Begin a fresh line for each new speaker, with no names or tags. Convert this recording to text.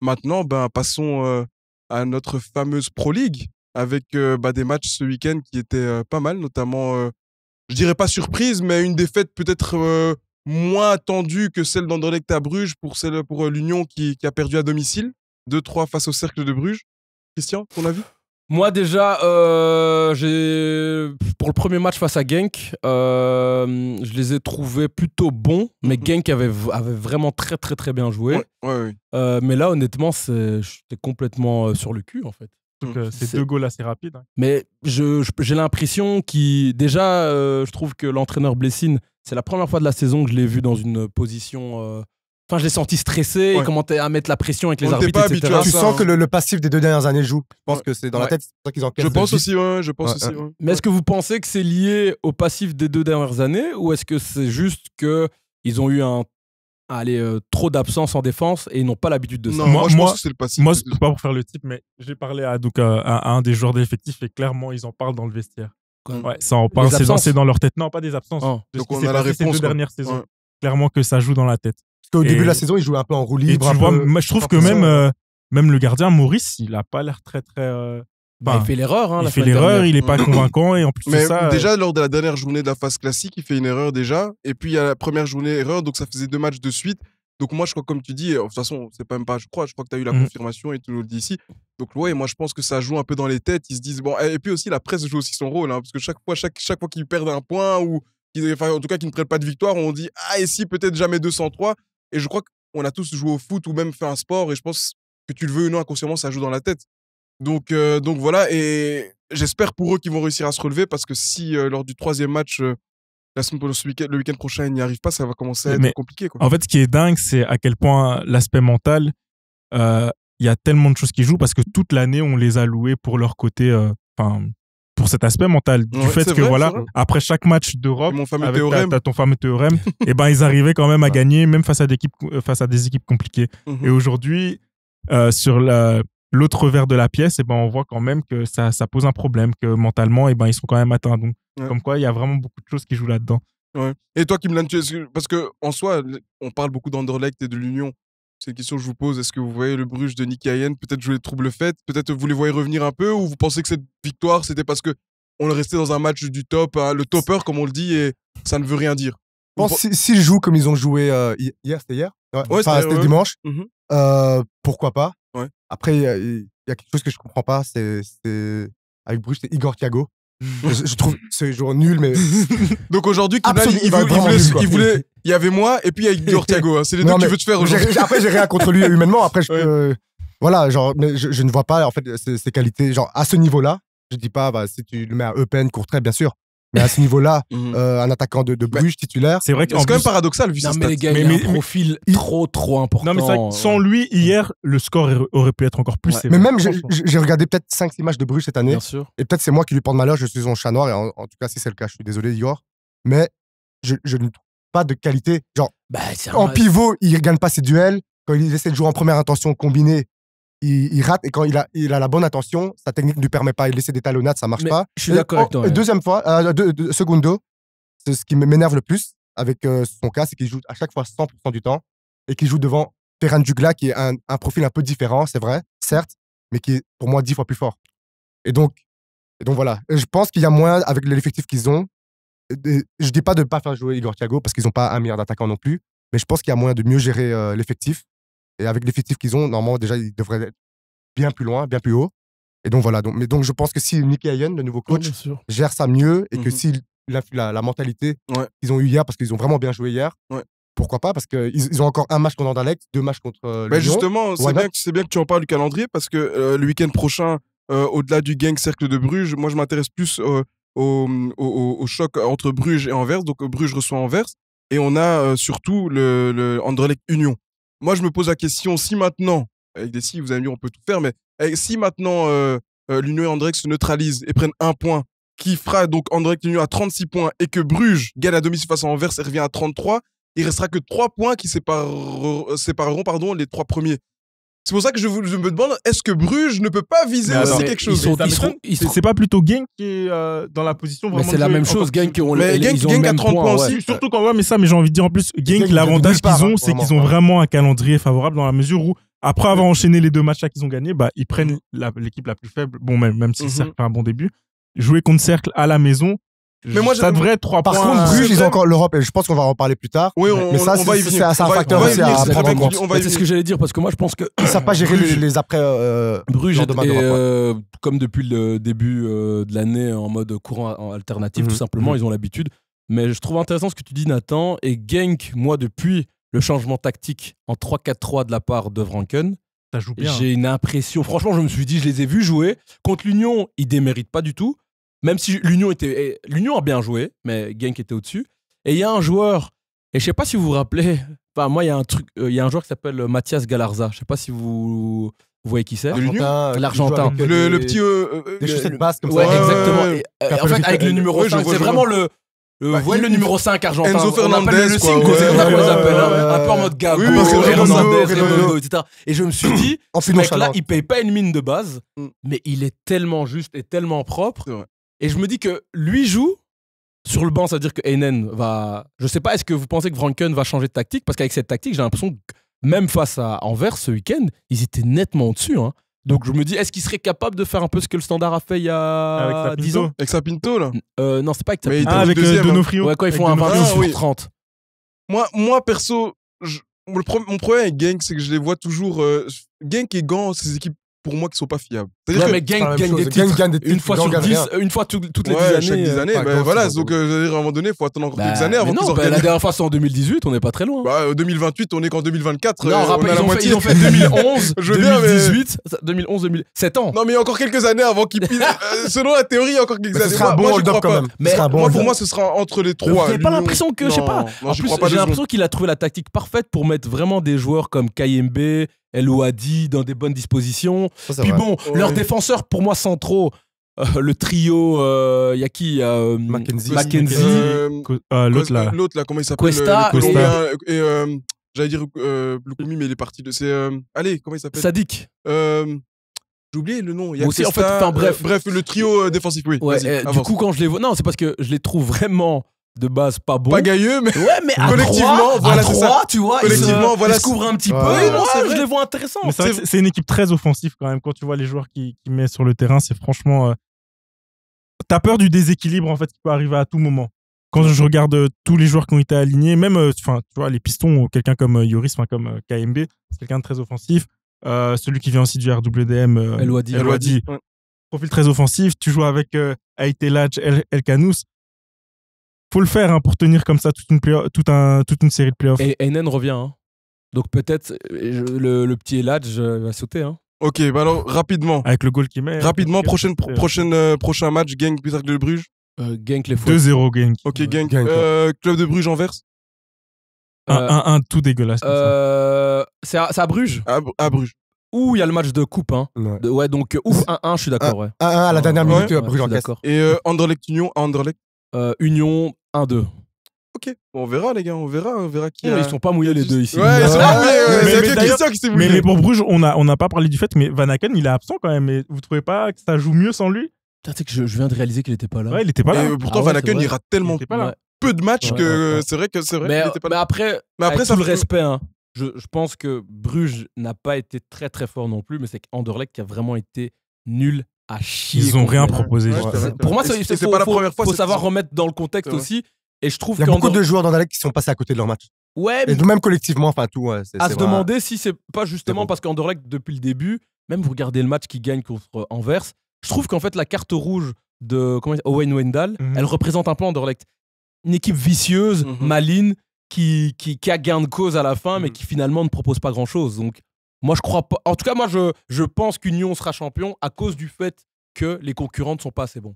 Maintenant, passons à notre fameuse Pro League avec des matchs ce week-end qui étaient pas mal, notamment, je dirais pas surprise, mais une défaite peut-être moins attendue que celle d'Anderlecht à Bruges pour l'Union qui a perdu à domicile 2-3 face au Cercle de Bruges. Christian, ton avis?
Moi déjà, pour le premier match face à Genk, je les ai trouvés plutôt bons, mais Genk avait vraiment très très très bien joué.
Ouais.
Mais là, honnêtement, j'étais complètement sur le cul en fait.
C'est 2 goals assez rapides. Hein.
Mais j'ai l'impression je trouve que l'entraîneur Blessing, c'est la première fois de la saison que je l'ai vu dans une position... Enfin, je l'ai senti stressé, il commençait à mettre la pression avec les arbitres, etc.
Tu sens que le passif des 2 dernières années joue. Je pense que c'est dans la tête, c'est pour ça qu'ils encaissent.
Je pense aussi.
Mais est-ce que vous pensez que c'est lié au passif des 2 dernières années ou est-ce que c'est juste qu'ils ont eu trop d'absence en défense et ils n'ont pas l'habitude de ça?
Non, moi, je pense que c'est le passif.
Moi, c'est pas pour faire le type, mais j'ai parlé à un des joueurs de l'effectif et clairement, ils en parrent dans le vestiaire. Ouais, ça en parle, c'est dans leur tête. Non, pas des absences.
Donc on a la réponse.
Ces 2 dernières saisons. Clairement que ça joue dans la tête.
Parce qu'au début de la saison, il jouait un peu en roue libre.
Je trouve que même le gardien, Maurice, il a pas l'air très très...
il fait l'erreur.
Il fait l'erreur, il est pas convant et en plus
mais
de ça...
déjà, lors de la dernière journée de la phase classique, il fait une erreur déjà. Et puis, il y a la première journée erreur, donc ça faisait 2 matchs de suite. Donc moi, je crois, comme tu dis, de toute façon, c'est pas même pas, je crois que tu as eu la confirmation et tu nous le dis ici. Donc ouais, moi, je pense que ça joue un peu dans les têtes. Ils se disent, bon, et puis aussi, la presse joue aussi son rôle, hein, parce que chaque fois qu'ils perdent un point ou en tout cas qu'ils ne prennent pas de victoire, on dit, et si, peut-être jamais 203. Et je crois qu'on a tous joué au foot ou même fait un sport et je pense que tu le veux ou non, inconsciemment, ça joue dans la tête. Donc voilà, et j'espère pour eux qu'ils vont réussir à se relever parce que si lors du 3e match, le week-end prochain, ils n'y arrivent pas, ça va commencer à être compliqué. Quoi.
En fait, ce qui est dingue, c'est à quel point l'aspect mental, il y a tellement de choses qui jouent parce que toute l'année, on les a loués pour leur côté, pour cet aspect mental. Du fait que, après chaque match d'Europe, t'as ton fameux théorème, et ils arrivaient quand même à gagner, même face à des équipes compliquées. Et aujourd'hui, sur l'autre revers de la pièce, on voit quand même que ça pose un problème, que mentalement, ils sont quand même atteints. Donc, comme quoi, il y a vraiment beaucoup de choses qui jouent là-dedans.
Ouais. Et toi, Kimlan, parce qu'en soi, on parle beaucoup d'Anderlecht et de l'Union. C'est une question que je vous pose. Est-ce que vous voyez le Bruges de Nicky Hayem peut-être jouer les troubles faits? Peut-être vous les voyez revenir un peu? Ou vous pensez que cette victoire, c'était parce qu'on est resté dans un match du top, le topper, comme on le dit, et ça ne veut rien dire?
Je pense s'ils jouent comme ils ont joué hier, c'était hier? C'était dimanche. Pourquoi pas? Après, il y a quelque chose que je comprends pas. C'est avec Bruges, c'est Igor Thiago. Je trouve ce joueur nul, mais.
Donc aujourd'hui, il y avait moi et puis il y a Igor Thiago. Hein. C'est les deux que tu veux te faire aujourd'hui.
Après, j'ai rien contre lui humainement. Après, voilà, genre, mais je ne vois pas en fait ses qualités. Genre, à ce niveau-là, je dis pas, si tu le mets à Eupen, Courtrai, bien sûr. Mais à ce niveau-là, un attaquant de Bruges titulaire.
C'est vrai que c'est quand même paradoxal vu ça.
Mais les gars, il a un profil trop important.
Non, mais c'est vrai que sans lui, hier, le score aurait pu être encore plus.
Mais même, j'ai regardé peut-être 5-6 matchs de Bruges cette année.
Bien sûr.
Et peut-être c'est moi qui lui porte malheur, je suis son chat noir. Et en tout cas, si c'est le cas, je suis désolé, Igor. Mais je ne trouve pas de qualité. Genre, en pivot, il ne gagne pas ses duels. Quand il essaie de jouer en première intention combinée, il rate. Et quand il a la bonne intention, sa technique ne lui permet pas. Il essaie des talonnades, ça ne marche pas.
Je suis d'accord avec toi.
Deuxième fois, secondo, c'est ce qui m'énerve le plus avec son cas, c'est qu'il joue à chaque fois 100% du temps et qu'il joue devant Ferran Jugla, qui est un profil un peu différent, c'est vrai, certes, mais qui est pour moi 10 fois plus fort. Et donc voilà. Et je pense qu'il y a moyen, avec l'effectif qu'ils ont, je dis pas de ne pas faire jouer Igor Thiago parce qu'ils n'ont pas un milliard d'attaquants non plus, mais je pense qu'il y a moyen de mieux gérer l'effectif. Et avec l'effectif qu'ils ont, normalement, déjà, ils devraient être bien plus loin, bien plus haut. Et donc voilà. Donc je pense que si Nicky Hayem, le nouveau coach, gère ça mieux et que s'il la mentalité qu'ils ont eu hier, parce qu'ils ont vraiment bien joué hier, pourquoi pas? Parce qu'ils ont encore un match contre Anderlecht, 2 matchs contre Lyon.
Justement, c'est bien que tu en parles du calendrier parce que le week-end prochain, au-delà du Genk Cercle de Bruges, moi je m'intéresse plus au choc entre Bruges et Anvers. Donc Bruges reçoit Anvers et on a surtout le Anderlecht Union. Moi je me pose la question, si maintenant, avec des si, vous allez me dire on peut tout faire, mais si maintenant l'Union et Anderlecht se neutralisent et prennent 1 point, qui fera donc Anderlecht Union à 36 points et que Bruges gagne à domicile face à Anvers et revient à 33, il restera que 3 points qui sépareront les 3 premiers. C'est pour ça que je me demande, est-ce que Bruges ne peut pas viser aussi quelque chose?
C'est pas plutôt Genk qui est dans la position vraiment.
Mais c'est la même chose, Genk ils ont
à 30 points aussi.
Surtout quand mais ça, mais j'ai envie de dire en plus, Genk, l'avantage qu'ils ont, c'est qu'ils ont vraiment un calendrier favorable dans la mesure où après avoir enchaîné les 2 matchs là qu'ils ont gagnés, bah, ils prennent l'équipe la plus faible. Bon, même si Cercle fait un bon début. Jouer contre Cercle à la maison,
mais moi,
ça devrait être 3 points.
Par contre, Bruges, ils ont encore l'Europe et je pense qu'on va en reparler plus tard.
Oui,
mais ça, c'est un facteur aussi à prendre en compte.
C'est ce que j'allais dire parce que moi, je pense que.
Ils ne savent pas gérer les après.
Bruges est comme depuis le début de l'année en mode courant alternatif, tout simplement, ils ont l'habitude. Mais je trouve intéressant ce que tu dis, Nathan. Et Genk, moi, depuis le changement tactique en 3-4-3 de la part de Vranken,
ça joue bien.
J'ai une impression. Franchement, je me suis dit, je les ai vus jouer. Contre l'Union, ils déméritent pas du tout. Même si l'Union a bien joué, mais Genk était au-dessus. Et il y a un joueur, et je sais pas si vous vous rappelez, enfin, moi, il y a un joueur qui s'appelle Mathias Galarza. Je sais pas si vous voyez qui c'est.
L'Argentin.
Le petit.
Des chaussettes basses comme ça.
Ouais, exactement. Et en fait, avec le numéro 5, c'est vraiment le numéro 5 argentin.
Enzo Fernandez,
le Cinco, c'est comme ça qu'on les appelle. Un peu en mode Gago, Hernandez, etc. Et je me suis dit, ce mec-là, il paye pas une mine de base, mais il est tellement juste et tellement propre. Et je me dis que lui joue sur le banc, ça veut dire que Heinen va. Je sais pas, est-ce que vous pensez que Vranken va changer de tactique? Parce qu'avec cette tactique, j'ai l'impression que même face à Anvers ce week-end, ils étaient nettement au-dessus. Hein. Donc je me dis, est-ce qu'il serait capable de faire un peu ce que le Standard a fait il y a 10 ans?
Avec Sapinto, là?
Non, c'est pas avec Sapinto.
Avec Donofrio.
Ouais, quoi, ils font un 28/30.
Moi, perso, mon problème avec Genk, c'est que je les vois toujours. Genk et Gand, ces équipes pour moi qui sont pas fiables.
Ouais, mais Genk gagne des titres une fois sur 10, une fois toutes les 10 années.
Chaque 10 années, voilà. Donc, à un moment donné, il faut attendre encore quelques années avant qu'ils
organisent. La dernière fois, c'est en 2018, on n'est pas très loin.
2028, on est qu'en 2024.
Non, rappelle, ils ont fait 2011, 2018, 2011, 7 ans.
Non, mais il y a encore quelques années avant qu'ils pisent. Selon la théorie, il y a encore quelques années.
Ce sera un bon hold-up quand même.
Mais pour moi, ce sera entre les trois.
J'ai pas l'impression que, je sais pas. En plus, j'ai l'impression qu'il a trouvé la tactique parfaite pour mettre vraiment des joueurs comme Kayembe, El Ouadi dans des bonnes dispositions. Puis bon, leurs défenseurs, pour moi, centraux, le trio, il y a qui
Mackenzie.
L'autre
là, comment il s'appelle?
Cuesta.
Et j'allais dire Blukumi, mais il est parti de. C'est. Allez, comment il s'appelle?
Sadik.
J'ai oublié le nom. Il y a
aussi, en fait, bref,
le trio défensif, oui.
Ouais, du coup, quand je les vois. Non, c'est parce que je les trouve vraiment. De base, pas bon.
Pas gailleux, mais.
Ouais, mais
collectivement, voilà, c'est ça.
Tu vois,
collectivement, voilà.
Ils se couvrent un petit peu.
Oui, non,
je les vois intéressants.
Mais c'est une équipe très offensive quand même. Quand tu vois les joueurs qui met sur le terrain, c'est franchement. T'as peur du déséquilibre en fait qui peut arriver à tout moment. Quand je regarde tous les joueurs qui ont été alignés, même, tu vois, les Pistons, quelqu'un comme Yoris, comme KMB, c'est quelqu'un de très offensif. Celui qui vient aussi du RWDM,
El Ouadi.
Profil très offensif. Tu joues avec Aïtelaj, El Kanous. Faut le faire pour tenir comme ça toute une série de playoffs.
Et Heinen revient. Hein. Donc peut-être le petit Eladj va sauter. Hein.
Ok, bah alors rapidement.
Avec le goal qu'il met.
Rapidement, prochain match, Genk, Cercle de Bruges.
Genk les fous.
2-0 Genk.
Ok, Genk. Club de Bruges Anvers.
1-1 tout dégueulasse.
C'est à Bruges.
À Bruges.
Ouh, il y a le match de coupe. Hein. Ouais, donc ouf, 1-1, je suis d'accord. 1-1
à la dernière minute, Bruges en d'accord.
Et Anderlecht Union à Anderlecht.
Union 1-2.
Ok, bon, on verra les gars, on verra qui.
Ils sont pas mouillés les deux ici.
Ouais, ils sont pas mouillés. C'est Christian qui s'est mouillé.
Mais pour Bruges, on n'a pas parlé du fait, mais Van Aken, il est absent quand même. Et vous trouvez pas que ça joue mieux sans lui?
Tu sais que je viens de réaliser qu'il était pas là.
Ouais, il était pas là.
Et pourtant, Van Aken, il rate tellement peu de matchs que c'est vrai qu'il était pas là.
Mais après, ça le respect. Hein. Je pense que Bruges n'a pas été très très fort non plus, mais c'est qu'Anderlecht qui a vraiment été nul à chier.
Ils ont rien proposé.
Pour moi, c'est pas la première fois. Il faut savoir remettre dans le contexte aussi. Et je trouve
qu'il y a beaucoup de joueurs d'Anderlecht qui sont passés à côté de leur match.
Ouais.
Et même collectivement, enfin tout.
À se demander si c'est pas justement parce qu'Anderlecht, depuis le début, même vous regardez le match qui gagne contre Anvers, je trouve qu'en fait la carte rouge de Owen Wijndal, elle représente un peu Anderlecht. Une équipe vicieuse, maligne, qui a gain de cause à la fin, mais qui finalement ne propose pas grand-chose. Donc, moi, je crois pas. En tout cas, moi, je pense qu'Union sera champion à cause du fait que les concurrents ne sont pas assez bons.